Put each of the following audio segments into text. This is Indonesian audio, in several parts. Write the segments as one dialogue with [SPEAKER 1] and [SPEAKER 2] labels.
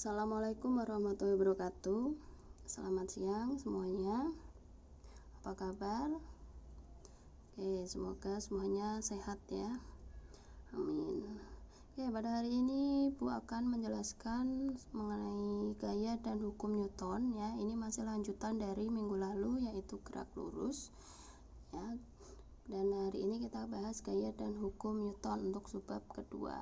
[SPEAKER 1] Assalamualaikum warahmatullahi wabarakatuh. Selamat siang semuanya. Apa kabar? Oke, semoga semuanya sehat ya. Amin. Oke, pada hari ini Ibu akan menjelaskan mengenai gaya dan hukum Newton ya. Ini masih lanjutan dari minggu lalu, yaitu gerak lurus ya. Dan hari ini kita bahas gaya dan hukum Newton untuk subbab kedua.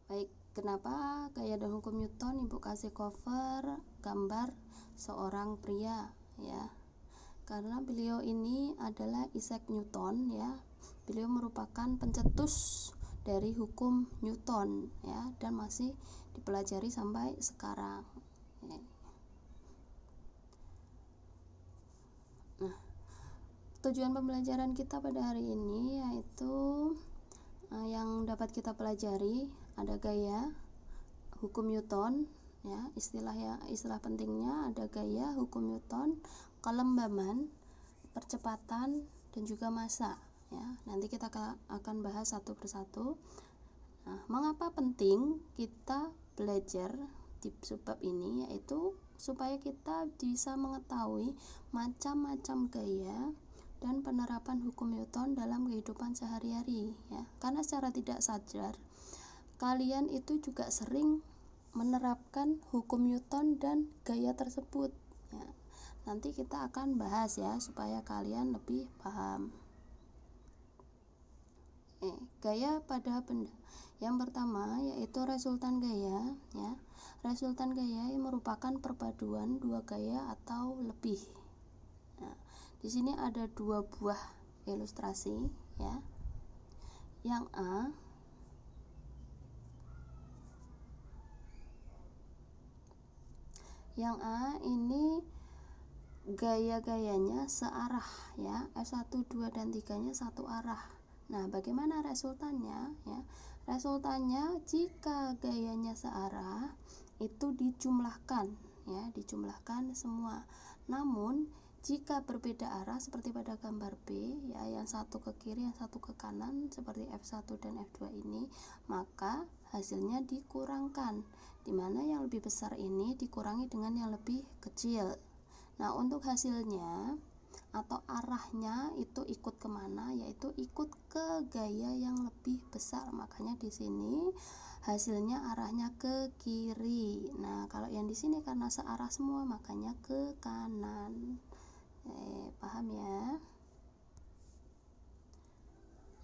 [SPEAKER 1] Baik, kenapa gaya dan hukum Newton? Ibu kasih cover gambar seorang pria ya. Karena beliau ini adalah Isaac Newton ya. Beliau merupakan pencetus dari hukum Newton ya, dan masih dipelajari sampai sekarang. Nah, tujuan pembelajaran kita pada hari ini yaitu yang dapat kita pelajari ada gaya, hukum Newton ya, istilah pentingnya ada gaya, hukum Newton, kelembaban, percepatan, dan juga massa ya. Nanti kita akan bahas satu persatu. Nah, mengapa penting kita belajar di subbab ini, yaitu supaya kita bisa mengetahui macam-macam gaya dan penerapan hukum Newton dalam kehidupan sehari-hari ya. Karena secara tidak sadar kalian itu juga sering menerapkan hukum Newton dan gaya tersebut ya. Nanti kita akan bahas ya supaya kalian lebih paham. Gaya pada benda. Yang pertama yaitu resultan gaya ya. Resultan gaya merupakan perpaduan dua gaya atau lebih. Nah, di sini ada dua buah ilustrasi ya. Yang A ini gaya-gayanya searah ya. F1, 2 dan 3-nya satu arah. Nah, bagaimana resultannya ya? Resultannya jika gayanya searah itu dijumlahkan ya, dijumlahkan semua. Namun jika berbeda arah seperti pada gambar B ya, yang satu ke kiri, yang satu ke kanan seperti F1 dan F2 ini, maka hasilnya dikurangkan, dimana yang lebih besar ini dikurangi dengan yang lebih kecil. Nah, untuk hasilnya atau arahnya itu ikut kemana, yaitu ikut ke gaya yang lebih besar. Makanya di sini hasilnya arahnya ke kiri. Nah, kalau yang di sini karena searah semua makanya ke kanan. Paham ya?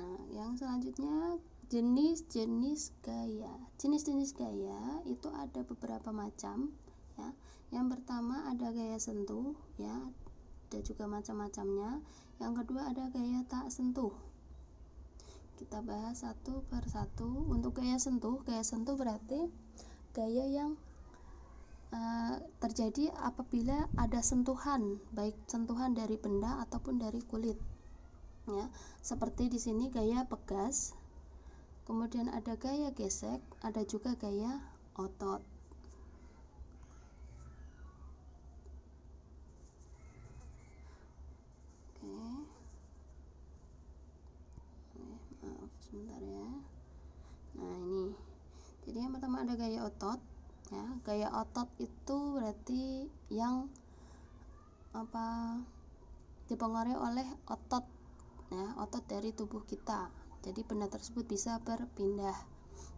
[SPEAKER 1] Nah, yang selanjutnya jenis-jenis gaya. Jenis-jenis gaya itu ada beberapa macam ya. Yang pertama ada gaya sentuh ya, ada juga macam-macamnya. Yang kedua ada gaya tak sentuh. Kita bahas satu per satu. Untuk gaya sentuh berarti gaya yang terjadi apabila ada sentuhan, baik sentuhan dari benda ataupun dari kulit ya. Seperti di sini gaya pegas, kemudian ada gaya gesek, ada juga gaya otot. Maaf sebentar ya. Nah, ini jadi yang pertama ada gaya otot ya. Gaya otot itu berarti yang dipengaruhi oleh otot ya, otot dari tubuh kita. Jadi benda tersebut bisa berpindah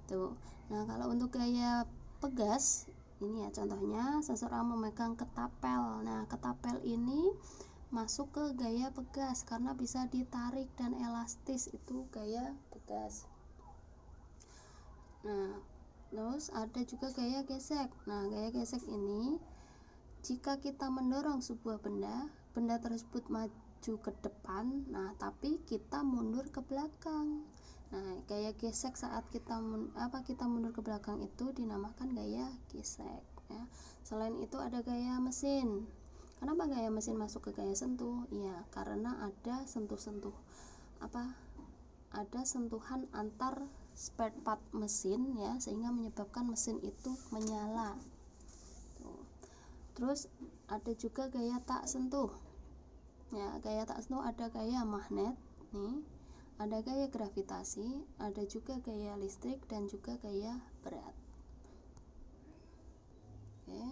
[SPEAKER 1] tuh. Nah, kalau untuk gaya pegas ini ya, contohnya seseorang memegang ketapel. Nah, ketapel ini masuk ke gaya pegas karena bisa ditarik dan elastis, itu gaya pegas. Nah, terus ada juga gaya gesek. Nah, gaya gesek ini jika kita mendorong sebuah benda tersebut maju ke depan, nah tapi kita mundur ke belakang. Nah, gaya gesek saat kita mundur ke belakang itu dinamakan gaya gesek ya. Selain itu ada gaya mesin. Kenapa gaya mesin masuk ke gaya sentuh? Iya, karena ada ada sentuhan antar spare part mesin ya, sehingga menyebabkan mesin itu menyala. Terus ada juga gaya tak sentuh. Ya, gaya tak sentuh ada gaya magnet nih, ada gaya gravitasi, ada juga gaya listrik dan juga gaya berat. Oke.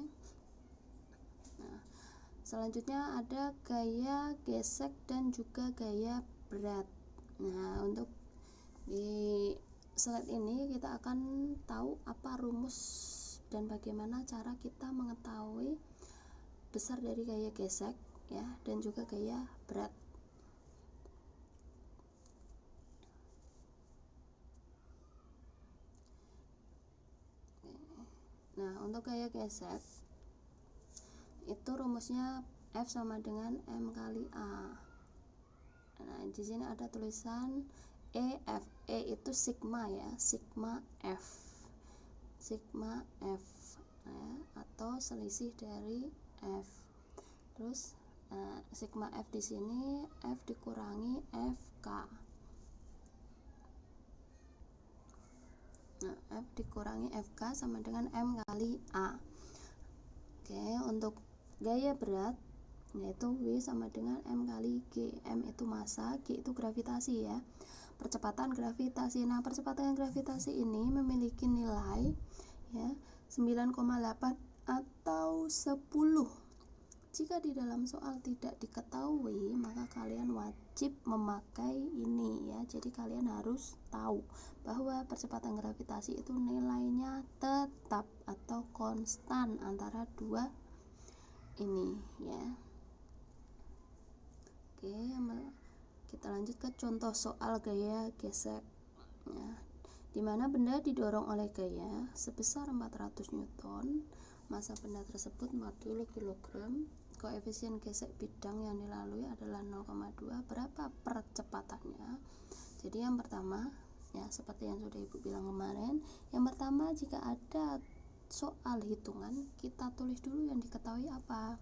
[SPEAKER 1] Nah, selanjutnya ada gaya gesek dan juga gaya berat. Nah, untuk di slide ini kita akan tahu apa rumus dan bagaimana cara kita mengetahui besar dari gaya gesek ya, dan juga gaya berat. Nah, untuk gaya gesek itu rumusnya F sama dengan M kali A. Nah, di sini ada tulisan EF. E itu sigma ya, sigma F. Sigma F ya, atau selisih dari F. Terus sigma F di sini F dikurangi FK. Nah, F dikurangi FK sama dengan M kali A. Oke, untuk gaya berat yaitu W sama dengan M kali G. M itu massa, G itu gravitasi ya. Percepatan gravitasi. Nah, percepatan gravitasi ini memiliki nilai ya 9,8 atau 10. Jika di dalam soal tidak diketahui, maka kalian wajib memakai ini ya. Jadi kalian harus tahu bahwa percepatan gravitasi itu nilainya tetap atau konstan antara dua ini ya. Oke, kita lanjut ke contoh soal gaya gesek ya, dimana benda didorong oleh gaya sebesar 400 Newton, massa benda tersebut 40 kg, koefisien gesek bidang yang dilalui adalah 0,2. Berapa percepatannya? Jadi yang pertama ya, seperti yang sudah Ibu bilang kemarin, yang pertama jika ada soal hitungan, kita tulis dulu yang diketahui apa.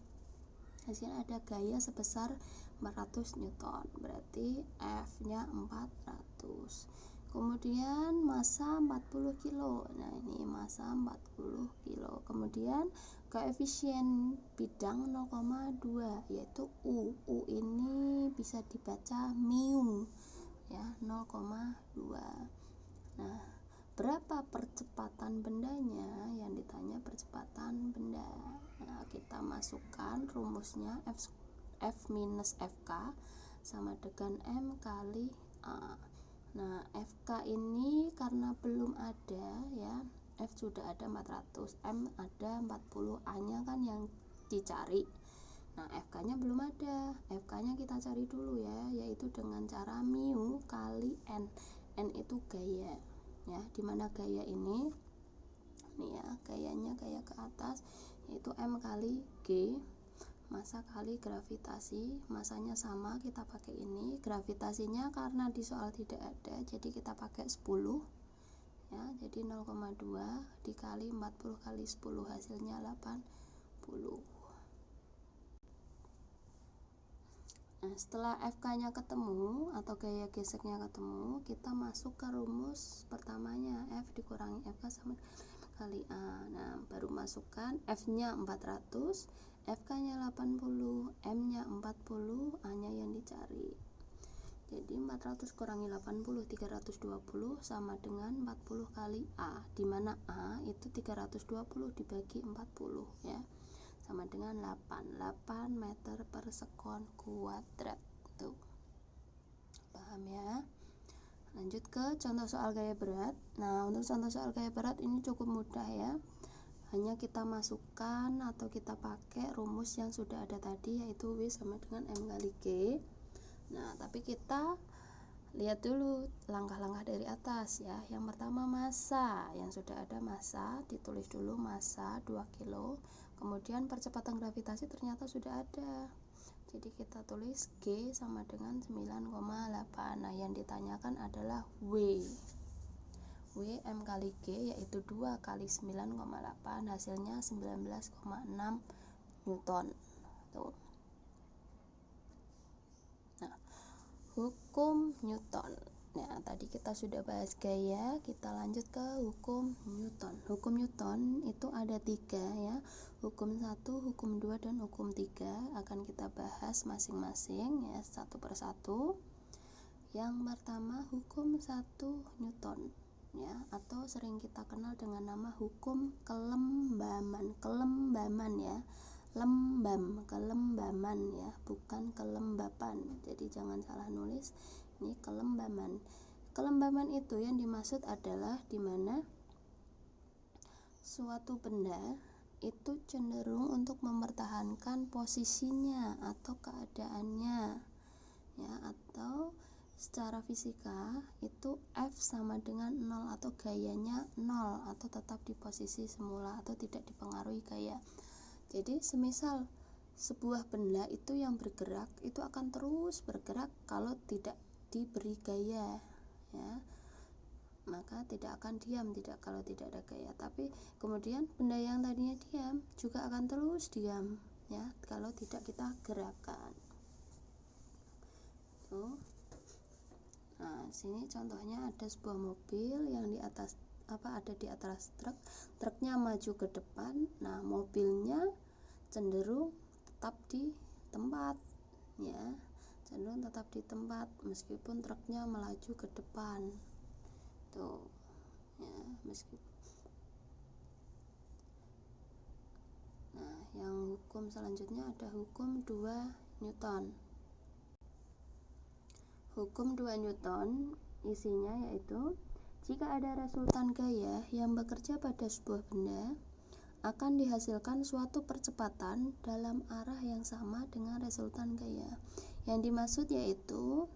[SPEAKER 1] Di sini ada gaya sebesar 400 Newton, berarti F-nya 400. Kemudian massa 40 kilo. Nah, ini massa 40 kilo. Kemudian koefisien bidang 0,2 yaitu U. U ini bisa dibaca mu ya, 0,2. Nah, berapa percepatan bendanya? Yang ditanya percepatan benda. Nah, kita masukkan rumusnya F minus FK sama dengan M kali A. Nah, FK ini karena belum ada ya, F sudah ada 400, M ada 40, A-nya kan yang dicari. Nah, FK-nya belum ada. FK-nya kita cari dulu ya, yaitu dengan cara mu kali N. N itu gaya ya, dimana gaya ini nih ya, gayanya gaya ke atas yaitu M kali G, massa kali gravitasi. Massanya sama, kita pakai ini. Gravitasinya karena di soal tidak ada, jadi kita pakai 10 ya, jadi 0,2 dikali 40 kali 10 hasilnya 80. Nah, setelah FK-nya ketemu atau gaya geseknya ketemu, kita masuk ke rumus pertamanya, F dikurangi FK sama kali A. Nah, baru masukkan F-nya 400, FK-nya 80, M-nya 40, A-nya yang dicari. Jadi 400 kurangi 80, 320 sama dengan 40 kali A, di mana A itu 320 dibagi 40 ya, sama dengan 8 meter per sekon kuadrat. Tuh, paham ya? Lanjut ke contoh soal gaya berat. Nah, untuk contoh soal gaya berat ini cukup mudah ya, hanya kita masukkan atau kita pakai rumus yang sudah ada tadi, yaitu W sama dengan M kali G. Nah, tapi kita lihat dulu langkah-langkah dari atas ya. Yang pertama massa, yang sudah ada massa, ditulis dulu massa 2 kilo. Kemudian percepatan gravitasi ternyata sudah ada, jadi kita tulis G sama dengan 9,8. Nah, yang ditanyakan adalah W M kali G, yaitu 2 kali 9,8, hasilnya 19,6 Newton. Tuh. Nah, hukum Newton. Nah, tadi kita sudah bahas gaya, kita lanjut ke hukum Newton. Hukum Newton itu ada 3 ya, hukum 1, hukum 2, dan hukum 3. Akan kita bahas masing-masing ya, satu persatu. Yang pertama, hukum 1 Newton. ya, atau sering kita kenal dengan nama hukum kelembaman ya, kelembaman ya, bukan kelembapan, jadi jangan salah nulis, ini kelembaman. Kelembaman itu yang dimaksud adalah dimana suatu benda itu cenderung untuk mempertahankan posisinya atau keadaannya ya, atau secara fisika itu F sama dengan 0 atau gayanya 0 atau tetap di posisi semula atau tidak dipengaruhi gaya. Jadi semisal sebuah benda itu yang bergerak itu akan terus bergerak kalau tidak diberi gaya ya, maka tidak akan diam kalau tidak ada gaya. Tapi kemudian benda yang tadinya diam juga akan terus diam ya kalau tidak kita gerakan. Tuh. Nah, sini contohnya ada sebuah mobil yang ada di atas truknya maju ke depan. Nah, mobilnya cenderung tetap di tempat ya, cenderung tetap di tempat meskipun truknya melaju ke depan. Tuh ya, meskipun. Nah, yang hukum selanjutnya ada hukum 2 Newton. Hukum 2 Newton isinya yaitu jika ada resultan gaya yang bekerja pada sebuah benda, akan dihasilkan suatu percepatan dalam arah yang sama dengan resultan gaya. Yang dimaksud yaitu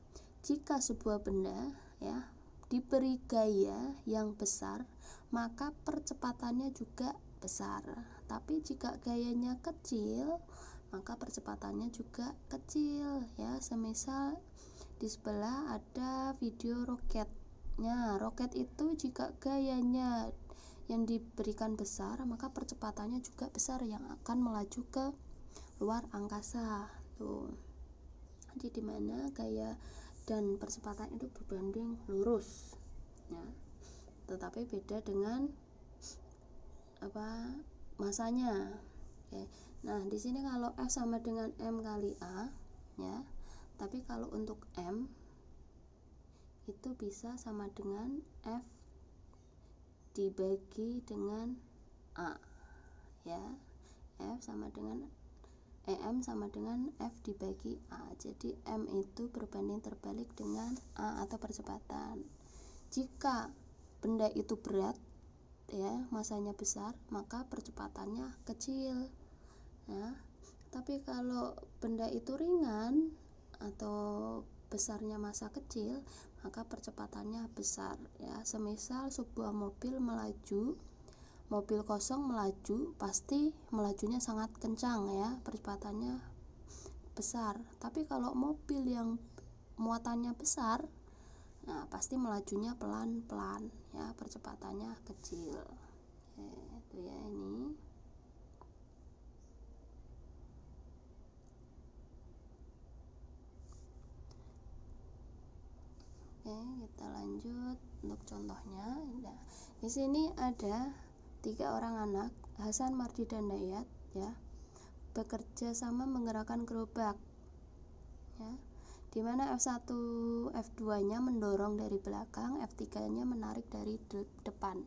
[SPEAKER 1] jika sebuah benda ya diberi gaya yang besar, maka percepatannya juga besar. Tapi jika gayanya kecil, maka percepatannya juga kecil ya. Semisal di sebelah ada video roketnya. Roket itu jika gayanya yang diberikan besar, maka percepatannya juga besar yang akan melaju ke luar angkasa. Tuh. Jadi dimana gaya dan percepatan itu berbanding lurus ya. Tetapi beda dengan masanya. Oke. Nah, di sini kalau F sama dengan M kali A ya. Tapi kalau untuk M itu bisa sama dengan F dibagi dengan A ya. M sama dengan F dibagi A. Jadi M itu berbanding terbalik dengan A atau percepatan. Jika benda itu berat ya, masanya besar, maka percepatannya kecil ya. Tapi kalau benda itu ringan atau besarnya massa kecil, maka percepatannya besar ya. Semisal sebuah mobil kosong melaju, pasti melajunya sangat kencang ya, percepatannya besar. Tapi kalau mobil yang muatannya besar, nah pasti melajunya pelan-pelan ya, percepatannya kecil. Itu ya ini. Kita lanjut untuk contohnya. Nah, di sini ada 3 orang anak, Hasan, Mardi, dan Dayat ya, bekerja sama menggerakkan gerobak ya, dimana F1, F2-nya mendorong dari belakang, F3-nya menarik dari depan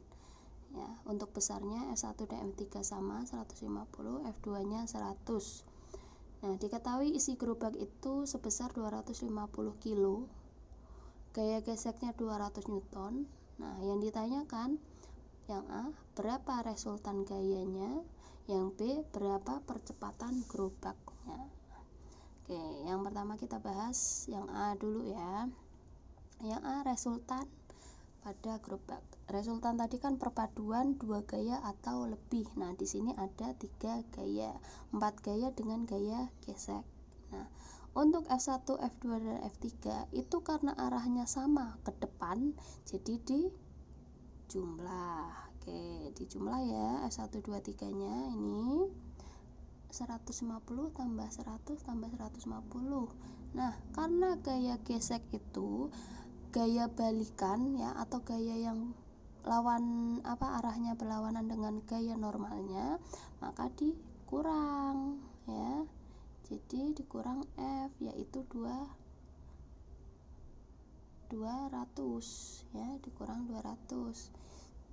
[SPEAKER 1] ya. Untuk besarnya F1 dan F3 sama 150, F2-nya 100. Nah, diketahui isi gerobak itu sebesar 250 kilo, gaya geseknya 200 Newton. Nah, yang ditanyakan yang A, berapa resultan gayanya, yang B, berapa percepatan gerobaknya. Oke, yang pertama kita bahas yang A dulu ya. Yang A, resultan pada gerobak. Resultan tadi kan perpaduan 2 gaya atau lebih. Nah, di sini ada 3 gaya, 4 gaya dengan gaya gesek. Nah, untuk F1, F2, dan F3 itu karena arahnya sama ke depan, jadi dijumlah. Oke, dijumlah ya, F1, 2, 3-nya ini 150 tambah 100 tambah 150. Nah, karena gaya gesek itu gaya balikan ya, atau gaya yang arahnya berlawanan dengan gaya normalnya, maka dikurang ya. Jadi dikurang F, yaitu 2 200 ya, dikurang 200.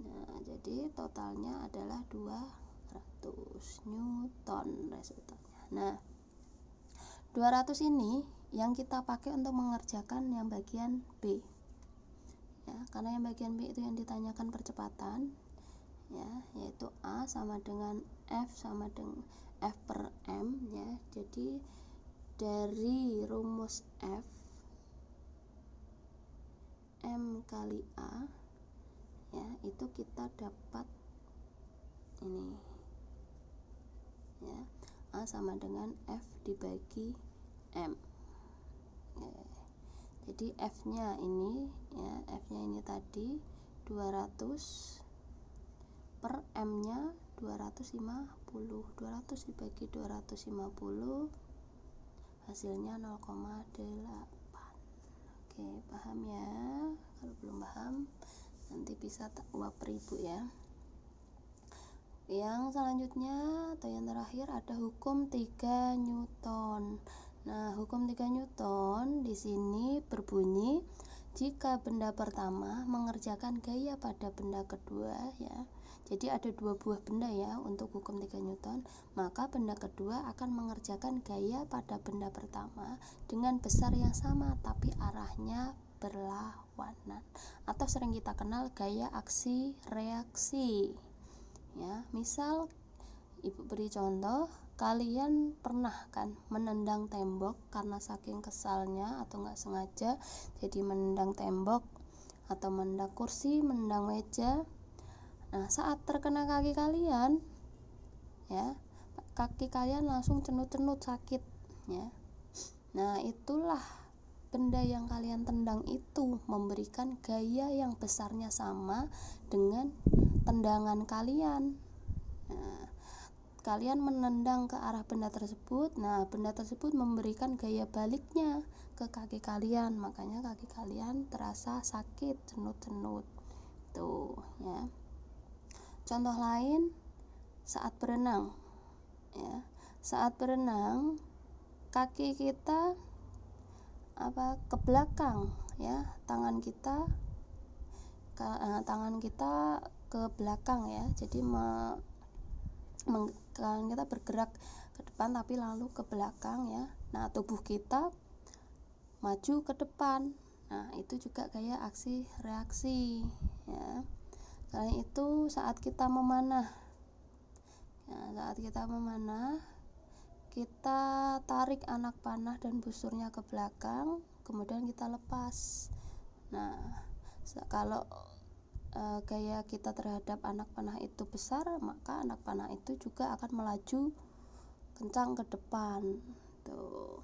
[SPEAKER 1] Nah, jadi totalnya adalah 200 Newton resultannya. Nah, 200 ini yang kita pakai untuk mengerjakan yang bagian B. Ya, karena yang bagian B itu yang ditanyakan percepatan ya, yaitu A sama dengan F sama dengan F per M ya. Jadi dari rumus F M kali A ya, itu kita dapat ini ya, A sama dengan F dibagi M. Oke. Jadi F-nya ini ya, F-nya ini tadi 200 per M-nya 250. 200 dibagi 250 hasilnya 0,8. Oke, paham ya? Kalau belum paham nanti bisa waper ibu ya. Yang selanjutnya atau yang terakhir ada hukum 3 Newton. Nah, hukum 3 Newton di sini berbunyi jika benda pertama mengerjakan gaya pada benda kedua ya. Jadi ada dua buah benda ya untuk hukum 3 Newton, maka benda kedua akan mengerjakan gaya pada benda pertama dengan besar yang sama tapi arahnya berlawanan, atau sering kita kenal gaya aksi reaksi. Ya, misal ibu beri contoh, kalian pernah kan menendang tembok karena saking kesalnya atau nggak sengaja, jadi menendang tembok atau menendang kursi, menendang meja. Nah, saat terkena kaki kalian ya, kaki kalian langsung cenut-cenut sakit ya. Nah, itulah benda yang kalian tendang itu memberikan gaya yang besarnya sama dengan tendangan kalian. Nah, kalian menendang ke arah benda tersebut. Nah, benda tersebut memberikan gaya baliknya ke kaki kalian, makanya kaki kalian terasa sakit, cenut-cenut. Tuh ya. Contoh lain saat berenang ya. Saat berenang kaki kita ke belakang ya, tangan kita ke belakang ya. Jadi tangan kita bergerak ke depan tapi lalu ke belakang ya. Nah, tubuh kita maju ke depan. Nah, itu juga kayak aksi reaksi ya. Selain itu saat kita memanah. Nah, saat kita memanah, kita tarik anak panah dan busurnya ke belakang, kemudian kita lepas. Nah, kalau gaya kita terhadap anak panah itu besar, maka anak panah itu juga akan melaju kencang ke depan. Tuh.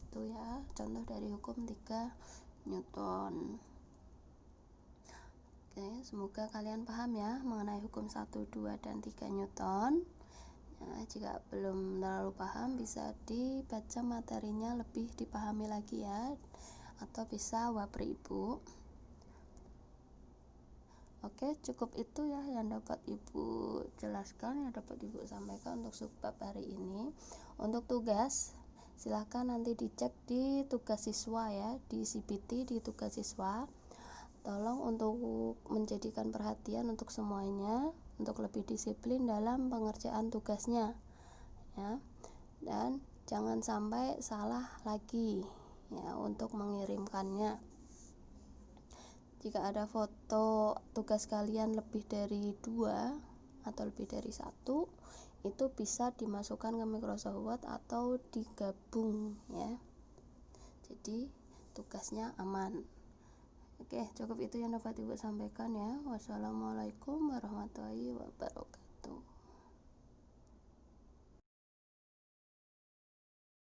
[SPEAKER 1] Itu ya, contoh dari hukum 3 Newton. Oke, semoga kalian paham ya mengenai hukum 1, 2, dan 3 Newton. Ya, jika belum terlalu paham bisa dibaca materinya lebih dipahami lagi ya, atau bisa wapri ibu. Oke, cukup itu ya yang dapat ibu jelaskan, yang dapat ibu sampaikan untuk subbab hari ini. Untuk tugas silahkan nanti dicek di tugas siswa ya, di CPT di tugas siswa. Tolong untuk menjadikan perhatian untuk semuanya, untuk lebih disiplin dalam pengerjaan tugasnya ya. Dan jangan sampai salah lagi ya untuk mengirimkannya. Jika ada foto tugas kalian lebih dari 2 atau lebih dari 1, itu bisa dimasukkan ke Microsoft Word atau digabung ya. Jadi tugasnya aman. Oke, cukup itu yang dapat ibu sampaikan ya. Wassalamualaikum warahmatullahi wabarakatuh.